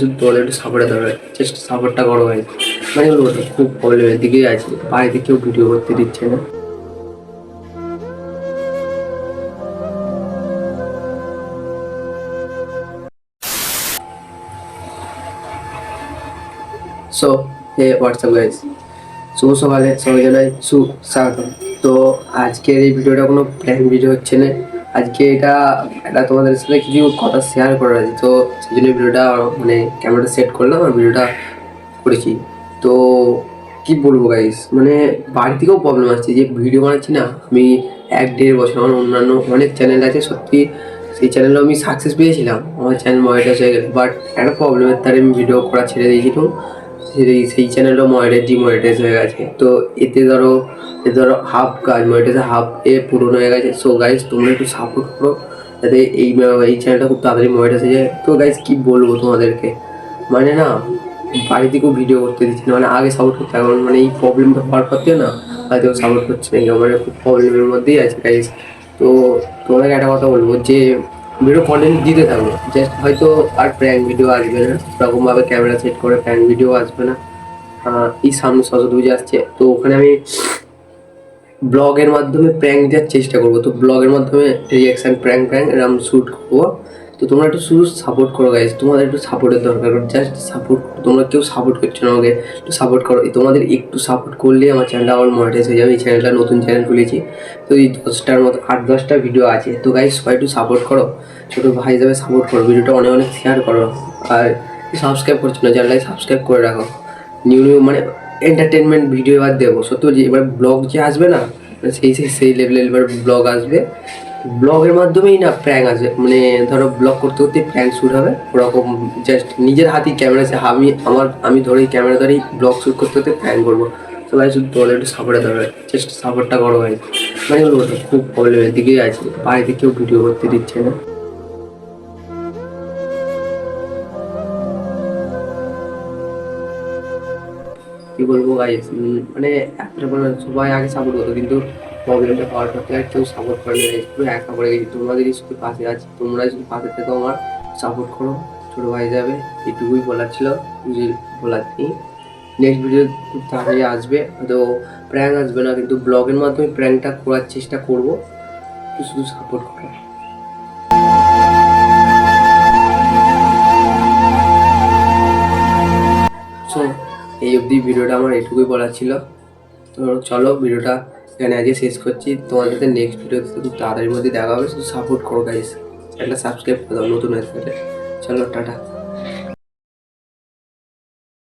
শুধু তোমাদের একটু সাপোর্টের দরকার, জাস্ট সাপোর্টটা করো ভাই। মানে বলবো তো, খুব প্রবলেমের দিকেই আছে, বাড়িতে কেউ ভিডিও করতে দিচ্ছে না। সো হে হোয়াটসঅ্যাপ গাইস, শুভ সকালে সবাই জানাই সুস্বাগতম। তো আজকের এই ভিডিওটা কোনো প্ল্যান ভিডিও হচ্ছে না। আজকে এটা তোমাদের সাথে কিছু কথা শেয়ার করার আছে, তো সেই জন্য ভিডিওটা মানে ক্যামেরাটা সেট করলাম আর ভিডিওটা করেছি। তো কি বলবো গাইস, মানে বাড়ি থেকেও প্রবলেম আসছে যে ভিডিও বানাচ্ছি না আমি 1-1.5 বছর। আমার অন্যান্য অনেক চ্যানেল আছে, সত্যি সেই চ্যানেলেও আমি সাকসেস পেয়েছিলাম, আমার চ্যানেল মনিটাইজ হয়ে গেল, বাট একটা প্রবলেমের তার আমি ভিডিও করা ছেড়ে দিয়েছিলাম। সেই চ্যানেলও ডিমনিটাইজ হয়ে গেছে। তো এতে ধরো হাফ কাজ মনিটাইজ, হাফ পূরণ হয়ে গেছে। সো গাইস তোমরা একটু সাপোর্ট করো যাতে এই চ্যানেলটা খুব তাড়াতাড়ি মনিটাইজ হয়ে যায়। তো গাইস কি বলবো তোমাদেরকে, মানে না বাড়ি থেকেও ভিডিও করতে দিচ্ছি না, মানে আগে সাপোর্ট করতে, এখন মানে এই প্রবলেমটা হওয়ার পর থেকে না বাড়িতেও সাপোর্ট করছে না, মানে খুব প্রবলেমের মধ্যেই আছে গাইস। তো তোমাদেরকে একটা কথা বলবো যে ভিডিও কন্টেন্ট দিতে থাকবো, জাস্ট হয়তো আর প্র্যাঙ্ক ভিডিও আসবে না, সেরকমভাবে ক্যামেরা সেট করে প্র্যাঙ্ক ভিডিও আসবে না। এই সামনে সরস্বতী পুজো আসছে, তো ওখানে আমি ব্লগের মাধ্যমে প্র্যাঙ্ক দেওয়ার চেষ্টা করবো। তো ব্লগের মাধ্যমে রিয়াকশান প্র্যাঙ্ক এরকম শ্যুট করবো। তো তোমরা একটু শুধু সাপোর্ট করো গাইজ, তোমাদের একটু সাপোর্টের দরকার, জাস্ট সাপোর্ট। তোমরা কেউ সাপোর্ট করছো না আমাকে, একটু সাপোর্ট করো। তোমাদের একটু সাপোর্ট করলে আমার চ্যানেলটা আবার মনিটাইজ হয়ে যাবে। এই চ্যানেলটা নতুন চ্যানেল খুলেছি, তো এই 10টার মতো 8-10টা ভিডিও আছে। তো গাইজ সবাই একটু সাপোর্ট করো, ছোটো ভাই হিসাবে সাপোর্ট করো, ভিডিওটা অনেক অনেক শেয়ার করো। আর সাবস্ক্রাইব করছো না, চ্যানেলটাকে সাবস্ক্রাইব করে রাখো। নিউ মানে এন্টারটেনমেন্ট ভিডিও এবার দেবো সত্যি বলছি। এবার ব্লগ যে আসবে না, সেই লেভেলের এবার ব্লগ আসবে। ব্লগের মাধ্যমেই না প্র্যাঙ্ক আসবে, মানে ধরো ব্লগ করতে করতে প্র্যাঙ্ক শ্যুট হবে ওরকম। জাস্ট নিজের হাতেই ক্যামেরা আছে, আমি ধরে ক্যামেরা ধরেই ব্লগ শ্যুট করতে করতে প্র্যাঙ্ক করবো। সবাই শুধু তোমাদের একটু সাপোর্টের দরকার, জাস্ট সাপোর্টটা করো ভাই। মানে বলবো তো, খুব প্রবলেমের দিকেই আছে, বাড়িতে কেউ ভিডিও করতে দিচ্ছে না। কি বলবো গাইস, মানে একটা মানে সবাই আগে সাপোর্ট করতো, কিন্তু প্রবলেমটা হওয়ার পর থেকে আর কেউ সাপোর্ট করে না, পুরো একা পড়ে গেছি। তোমাদেরই শুধু পাশে আছি, তোমরা শুধু পাশে থেকে আমার সাপোর্ট করো, ছোটো ভাই যাবে। এটুকুই বলার ছিল, বুঝে বলার নেই। নেক্সট ভিডিও খুব তাড়াতাড়ি আসবে, হয়তো প্র্যাঙ্ক আসবে না, কিন্তু ব্লগের মাধ্যমে প্র্যাঙ্কটা করার চেষ্টা করবো। শুধু সাপোর্ট করো। সো এই অবধি ভিডিওটা আমার এটুকুই বলার ছিল। তো চলো ভিডিওটা এখানে আজকে শেষ করছি, তোমার সাথে নেক্সট ভিডিওতে খুব তাড়াতাড়ির মধ্যে দেখা হবে। শুধু সাপোর্ট করো গাইস, চ্যানেলটা সাবস্ক্রাইব করে দাও নতুন হয়ে থাকলে। চলো টাটা।